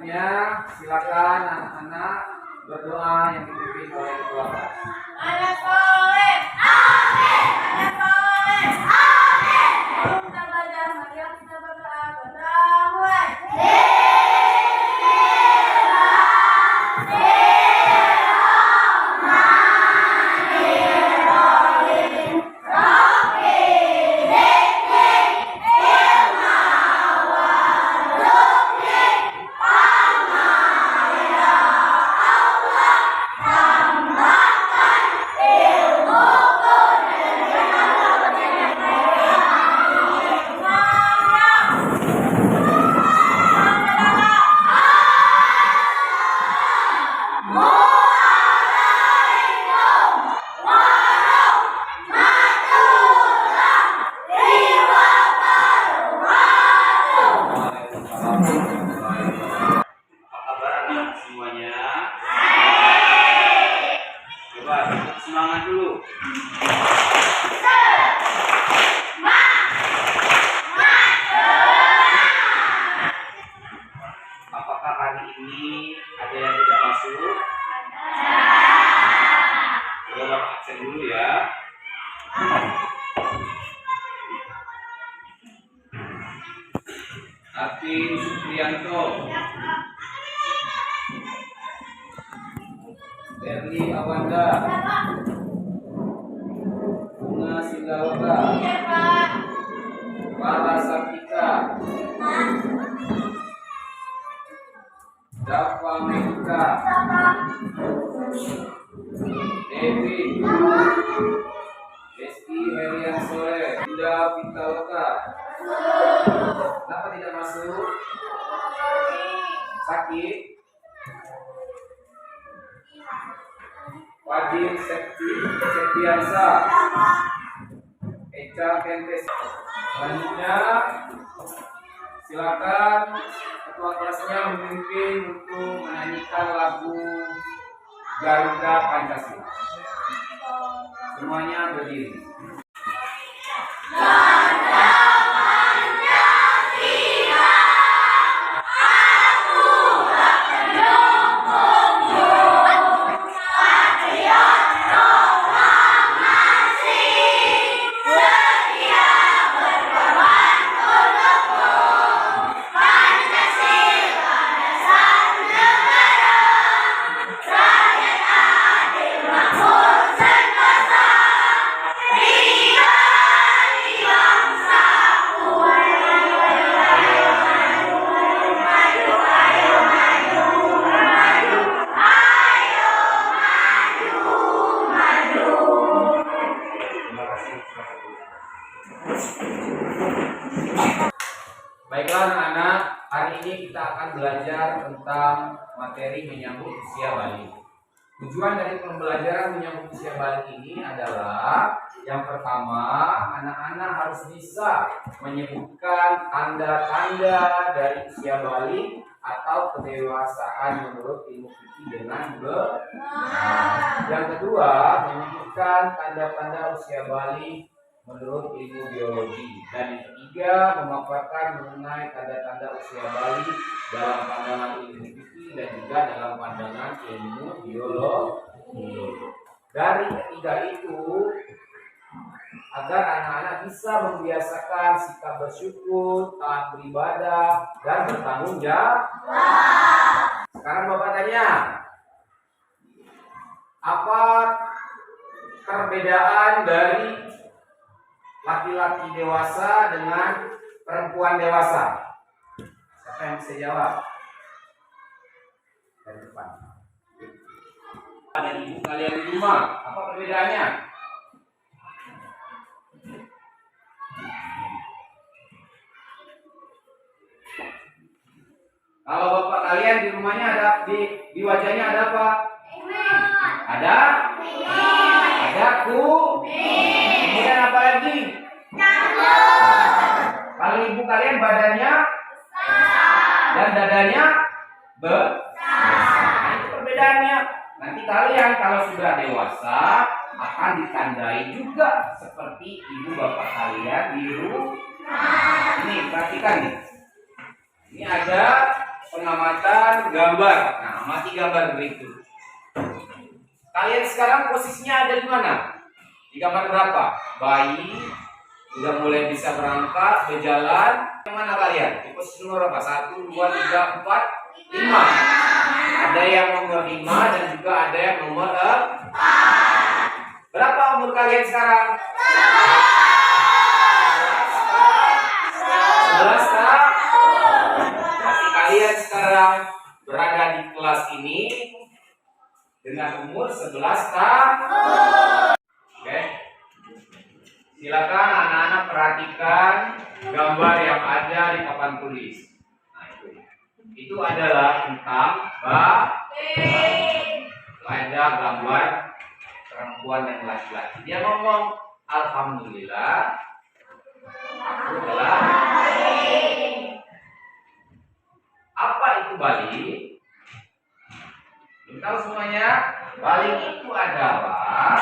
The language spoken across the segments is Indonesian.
Selanjutnya silakan anak-anak berdoa yang dipimpin oleh ketua kelas. Anak soleh, amin. Anak soleh, amin. Kalau kita belajar, mari kita berdoa. Berdoa mulai. Apa kabar anak semuanya? Coba semangat dulu. Apakah hari ini ada yang tidak masuk? Coba absen dulu ya. Arvin Supriyanto, Berli Awanda, Bunga Sindawaka, Para Sapika, Dava Meka, Dewi, Reski Herian Soleh, Yuda Pitaloka. Kenapa tidak masuk? Sakit? Wadin Septiansa, Eca Kentes. Selanjutnya silakan ketua kelasnya memimpin untuk menyanyikan lagu Garuda Pancasila. Semuanya berdiri. Baiklah anak-anak, hari ini kita akan belajar tentang materi menyambut usia balik. Tujuan dari pembelajaran menyambut usia balik ini adalah yang pertama, anak-anak harus bisa menyebutkan tanda-tanda dari usia balik atau kedewasaan menurut ilmu fikih dengan benar. Yang kedua, menyebutkan tanda-tanda usia balik menurut ilmu biologi. Dan yang ketiga, memaparkan mengenai tanda-tanda usia balik dalam pandangan ilmu fikih dan juga dalam pandangan ilmu biologi. Dari ketiga itu, agar anak-anak bisa membiasakan sikap bersyukur, taat beribadah, dan bertanggung jawab. Sekarang Bapak tanya, apa perbedaan dari laki-laki dewasa dengan perempuan dewasa? Siapa yang bisa jawab? Dari depan. Ada ibu kalian di rumah, apa perbedaannya? Kalau bapak kalian di rumahnya ada di wajahnya ada apa? Ada? Ada kemudian apa lagi? Kalau ibu kalian badannya dan dadanya besar. Nah, itu perbedaannya. Nanti kalian kalau sudah dewasa akan ditandai juga seperti ibu bapak kalian di rumah. Ini perhatikan nih. Ini ada pengamatan gambar. Nah, amati gambar berikut. Kalian sekarang posisinya ada di mana? Di gambar berapa? Bayi udah mulai bisa berangkat, berjalan. Yang mana kalian? Di posisi nomor berapa? 1, 2, 3, 4, 5. Ada yang nomor 5 dan juga ada yang nomor 4. Berapa umur kalian sekarang? 11 tahun. Berarti kalian sekarang berada di kelas ini dengan umur 11 tahun. Oke. Silakan anak-anak perhatikan gambar yang ada di papan tulis. Nah, itu adalah tentang itu ada gambar perempuan dan laki-laki. Dia ngomong, alhamdulillah, aku telah. Apa itu balik? Belum tahu semuanya? Balik itu adalah,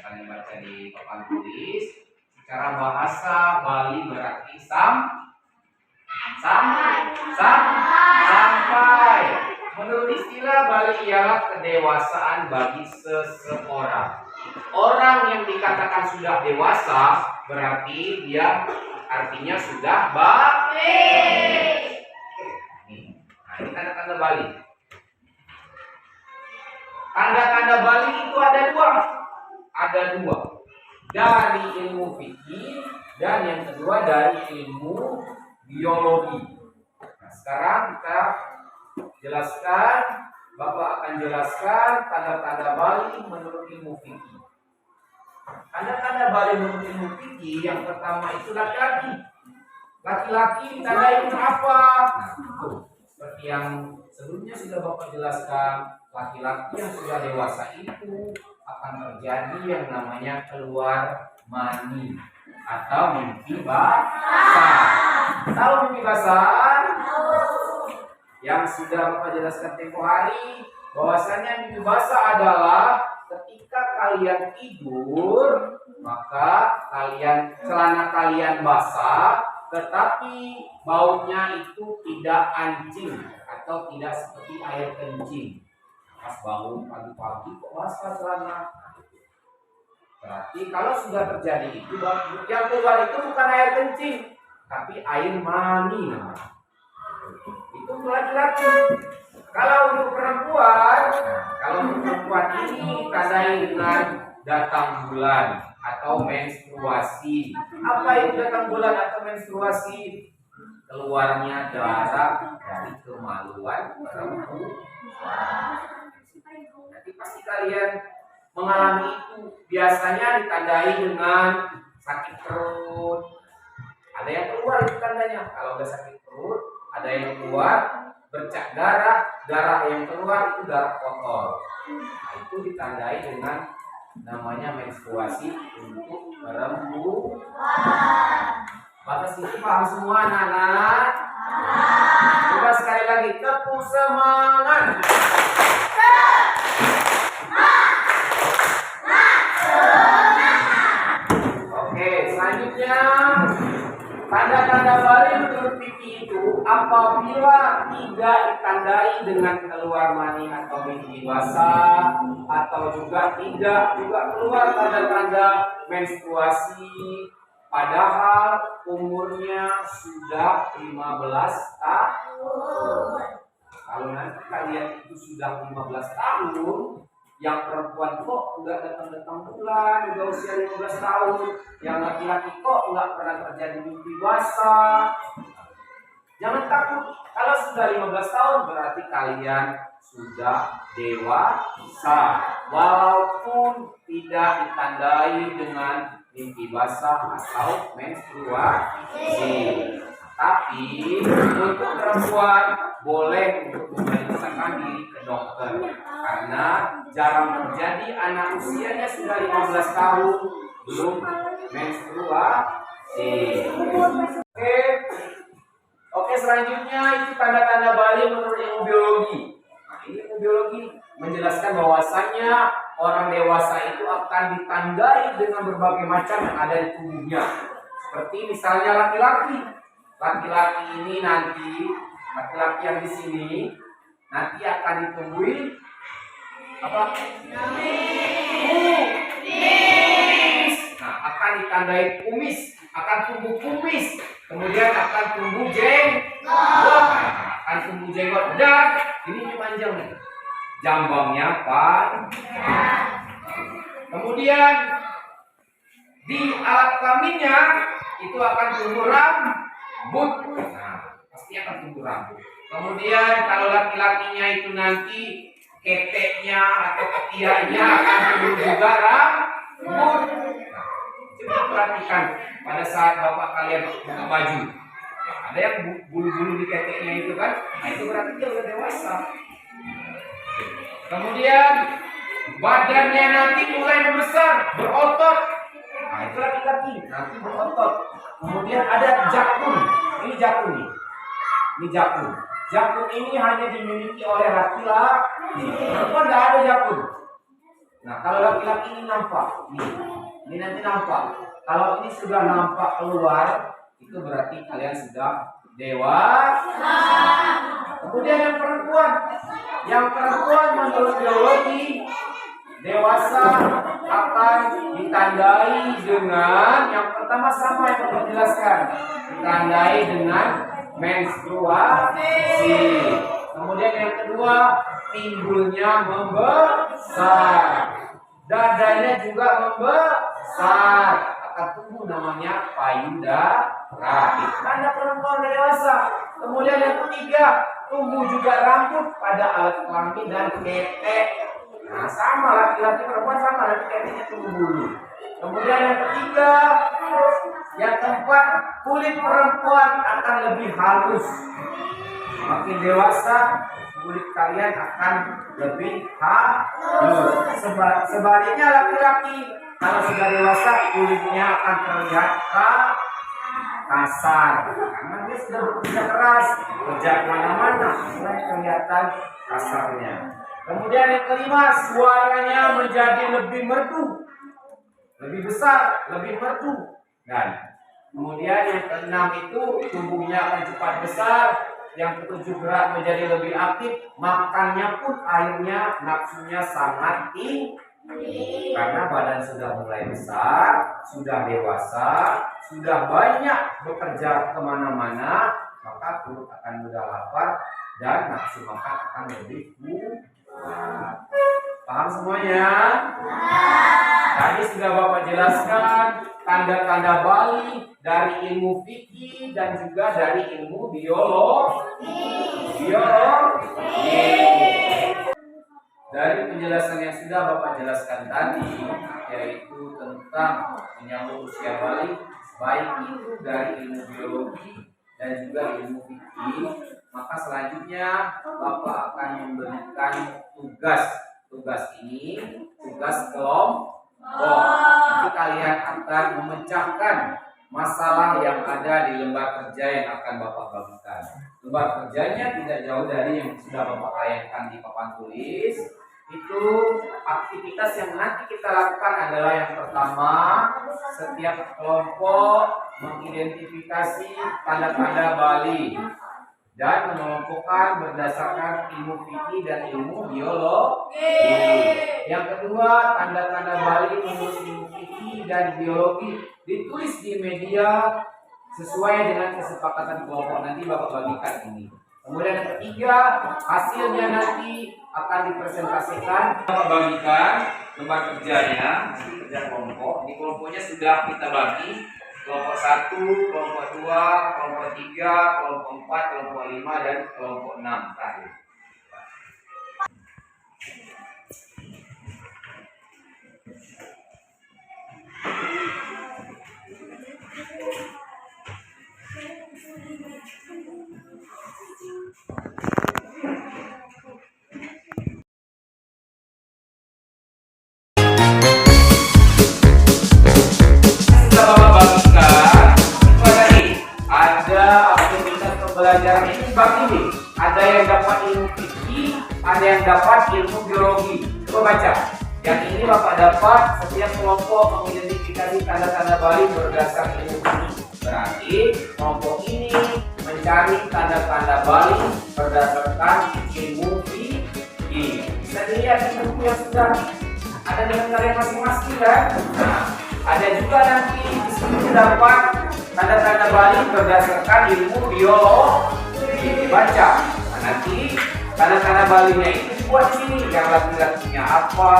kalian baca di papan tulis. Secara bahasa Bali berarti sampai. Menurut istilah Bali ialah kedewasaan bagi seseorang. Orang yang dikatakan sudah dewasa berarti dia artinya sudah balik. Nah, ini tanda-tanda Bali. Tanda-tanda Bali itu ada dua. Dari ilmu fikih dan yang kedua dari ilmu biologi. Nah, sekarang kita jelaskan, Bapak akan jelaskan tanda-tanda Bali menurut ilmu fikih. Tanda-tanda Bali menurut ilmu fikih yang pertama itu laki-laki. Laki-laki ditandai dengan apa? Nah, seperti yang sebelumnya sudah Bapak jelaskan, laki-laki yang sudah dewasa itu akan terjadi yang namanya keluar mani atau mimpi basah. Tahu mimpi basah? Yang sudah Bapak jelaskan tempo hari, bahwasanya mimpi basah adalah ketika kalian tidur, maka celana kalian basah, tetapi baunya itu tidak ancing atau tidak seperti air kencing. Pas bangun pagi-pagi kok basah celana. Berarti kalau sudah terjadi itu, yang keluar itu bukan air kencing, tapi air mani namanya. Itu untuk laki-laki. Kalau untuk perempuan, ini tandai dengan datang bulan atau menstruasi. Apa itu datang bulan atau menstruasi? Keluarnya darah dari kemaluan perempuan. Nanti pasti kalian mengalami itu. Biasanya ditandai dengan sakit perut. Ada yang keluar itu tandanya. Kalau udah sakit perut, ada yang keluar bercak darah. Darah yang keluar itu darah kotor. Nah, itu ditandai dengan namanya menstruasi untuk perempuan. Batas ini paham semua anak-anak? Coba sekali lagi, tepuk semangat. Oke, selanjutnya tanda-tanda Bali menurut fikih itu apabila tidak ditandai dengan keluar mani atau mimpi basah, atau juga tidak keluar tanda-tanda menstruasi, padahal umurnya sudah 15 tahun. Kalau nanti kalian itu sudah 15 tahun, yang perempuan kok nggak datang bulan, udah usia 15 tahun, yang laki-laki kok nggak pernah terjadi mimpi basah. Jangan takut, kalau sudah 15 tahun berarti kalian sudah dewasa, walaupun tidak ditandai dengan mimpi basah atau menstruasi. Tapi untuk perempuan boleh untuk memeriksakan diri ke dokter, karena jarang terjadi anak usianya sudah 15 tahun belum menstruasi. Oke, selanjutnya itu tanda-tanda Bali menurut ilmu biologi. Nah, ini ilmu biologi menjelaskan bahwasannya orang dewasa itu akan ditandai dengan berbagai macam yang ada di tubuhnya. Seperti misalnya laki-laki ini nanti Laki-laki yang di sini nanti akan ditumbuhi apa? Kumis. Nah, akan ditandai kumis, akan tumbuh kumis, kemudian akan tumbuh jenggot, akan tumbuh jenggot dan ini panjang nih, jambangnya panjang. Kemudian di alat kelaminnya itu akan tumbuh rambut. Nah, pasti akan tumbuh rambut. Kemudian kalau laki-lakinya itu nanti keteknya atau ketiaknya akan tumbuh juga rambut. Nah, coba perhatikan pada saat bapak kalian buka baju. Nah, ada yang bulu-bulu di keteknya itu kan, nah itu berarti dia udah dewasa. Kemudian badannya nanti mulai membesar, berotot. Nah itu laki-laki, nanti berotot. Kemudian ada jakun. Ini jakun nih. Ini jakun. Jakun ini hanya dimiliki oleh laki-laki. Perempuan tidak ada jakun. Nah kalau laki-laki ini nampak, ini nanti nampak. Kalau ini sudah nampak keluar, itu berarti kalian sudah dewasa. Kemudian yang perempuan menurut biologi dewasa akan ditandai dengan yang pertama sama yang perlu dijelaskan, ditandai dengan menstruasi. Kemudian yang kedua timbulnya membesar, dadanya juga membesar, akan tumbuh namanya payudara. Itu tanda perempuan dewasa. Kemudian yang ketiga tumbuh juga rambut pada alat kelamin dan ketek. Nah sama laki-laki perempuan sama, nanti keteknya tumbuh bulu. Kemudian yang ketiga, yang keempat kulit perempuan akan lebih halus. Makin dewasa kulit kalian akan lebih halus. Sebaliknya laki-laki kalau sudah dewasa kulitnya akan terlihat kasar karena dia sudah bekerja keras, kerja kemana-mana, mulai kelihatan kasarnya. Kemudian yang kelima, suaranya menjadi lebih merdu, lebih besar, lebih merdu. Dan kemudian yang keenam itu tubuhnya akan cepat besar. Yang ketujuh gerak menjadi lebih aktif, makannya pun airnya nafsunya sangat tinggi. Karena badan sudah mulai besar, sudah dewasa, sudah banyak bekerja kemana-mana, maka perut akan mudah lapar dan nafsu makan akan lebih kuat. Paham semuanya? Tadi sudah Bapak jelaskan tanda-tanda Bali dari ilmu fikih dan juga dari ilmu biologi. Dari penjelasan yang sudah Bapak jelaskan tadi, yaitu tentang menyambut usia balik, baik itu dari ilmu biologi dan juga ilmu fikih, maka selanjutnya Bapak akan memberikan tugas ini, tugas kelompok. Nanti kalian akan memecahkan masalah yang ada di lembar kerja yang akan Bapak bagikan. Lembar kerjanya tidak jauh dari yang sudah Bapak layangkan di papan tulis. Itu aktivitas yang nanti kita lakukan adalah yang pertama, setiap kelompok mengidentifikasi tanda-tanda Bali dan mengelompokkan berdasarkan ilmu fikih dan ilmu biologi. Yang kedua, tanda-tanda Bali menurut ilmu fikih dan biologi ditulis di media sesuai dengan kesepakatan kelompok. Nanti Bapak bagikan ini. Kemudian yang ketiga, hasilnya nanti akan dipresentasikan. Bapak bagikan lembar kerjanya, kerja kelompok. Ini kelompoknya sudah kita bagi. Kelompok 1, kelompok 2, kelompok 3, kelompok 4, kelompok 5, dan kelompok 6 terakhir. Pembelajaran ini bagi ini, ada yang dapat ilmu fikih, ada yang dapat ilmu biologi. Coba baca. Yang ini Bapak dapat setiap kelompok mengidentifikasi tanda-tanda Bali berdasarkan ilmu fikih. Berarti kelompok ini mencari tanda-tanda balik berdasarkan ilmu fikih. Bisa dilihat di buku yang sudah ada dengan kalian masing-masing kan? Nah, ada juga nanti di sini terdapat tanda-tanda balik berdasarkan ilmu biologi. Dibaca. Nah, nanti tanda-tanda baliknya itu buat sini, yang laki-lakinya apa,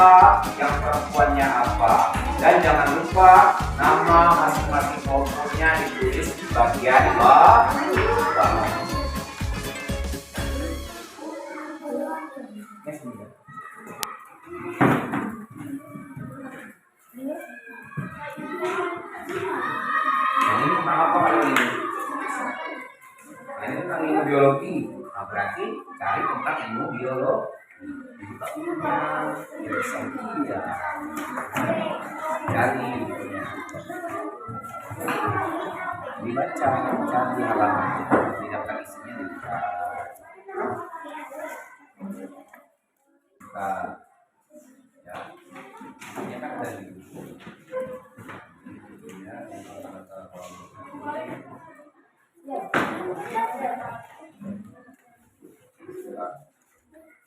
yang perempuannya apa, dan jangan lupa nama masing-masing kelompoknya ditulis di bagian bawah. Ini tentang apa kali ini? Ini tentang ilmu biologi. Nah, berarti cari tentang ilmu biologi. Biologi cari dibaca, cari halaman tidak akan isinya dibuka. Ya, ini kan ada di buku.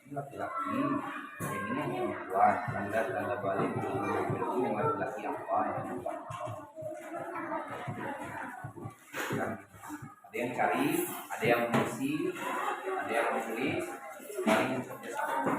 Ini laki-laki, yang ini yang perempuan, tanda balik ini yang laki-laki apa, yang perempuan apa. Ada yang cari, ada yang mengisi, ada yang menulis, paling kerjasama.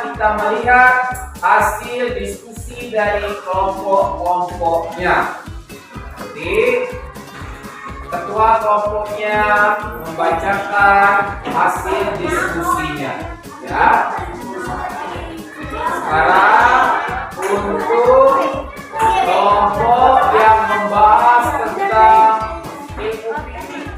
Kita melihat hasil diskusi dari kelompok-kelompoknya. Jadi ketua kelompoknya membacakan hasil diskusinya. Ya. Sekarang untuk kelompok yang membahas tentang ilmu fikih.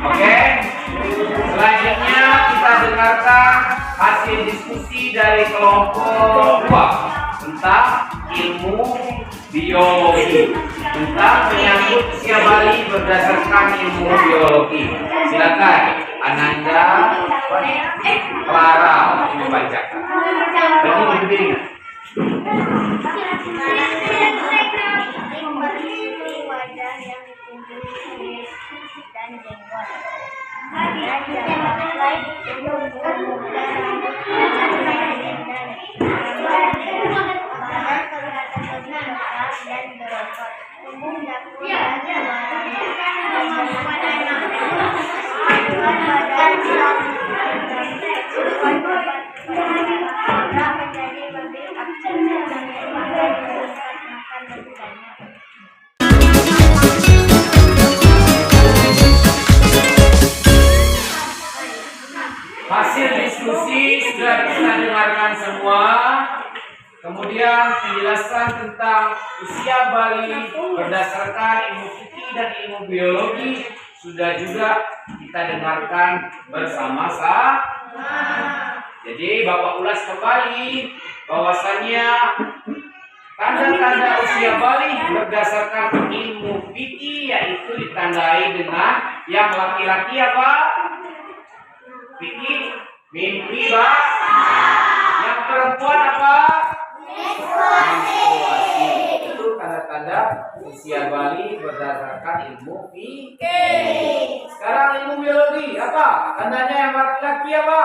Oke, selanjutnya kita dengarkan hasil diskusi dari kelompok 2 tentang ilmu biologi, tentang menyangkut usia bayi berdasarkan ilmu biologi. Silakan Ananda, Clara untuk membacakan. Berarti berdiri. Wajah yang ditumbuhi dan jenggot. Dan jangan lain tumbuh muda rambut dan kelihatan benar dan berotot. Tumbuh dapur dan menjadi lebih aktif dan makan lebih banyak. Hasil diskusi sudah kita dengarkan semua. Kemudian penjelasan tentang usia bayi berdasarkan ilmu fikih dan ilmu biologi sudah juga kita dengarkan bersama-sama. Jadi Bapak ulas kembali bahwasannya tanda-tanda usia bayi berdasarkan ilmu fikih yaitu ditandai dengan yang laki-laki apa? Fikih mimpi yang perempuan apa? Menstruasi. Itu tanda-tanda usia bayi berdasarkan ilmu fikih. Sekarang ilmu biologi apa? Tandanya yang laki-laki apa?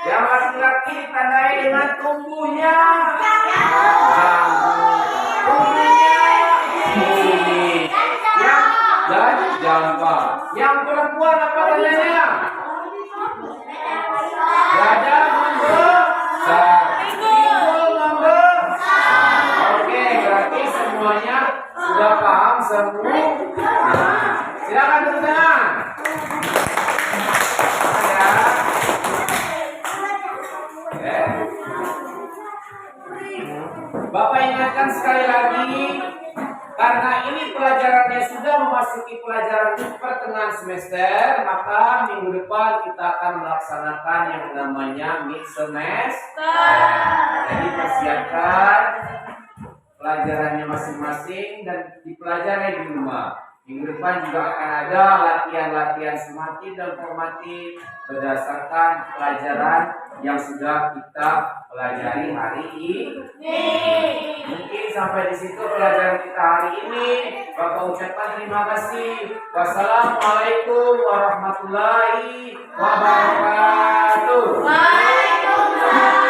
Yang laki-laki ditandai dengan tumbuhnya dan jambang. Yang perempuan apa tandanya? Dada membesar, pinggul semua. Nah, silakan tepuk tangan. Ya. Oke. Bapak ingatkan sekali lagi, karena ini pelajarannya sudah memasuki pelajaran pertengahan semester, maka minggu depan kita akan melaksanakan yang namanya mid semester. Jadi persiapkan pelajarannya masing-masing dan dipelajari di rumah. Minggu depan juga akan ada latihan-latihan sumatif dan formatif berdasarkan pelajaran yang sudah kita pelajari hari ini. Mungkin sampai di situ pelajaran kita hari ini. Bapak ucapkan terima kasih. Wassalamualaikum warahmatullahi wabarakatuh. Waalaikumsalam.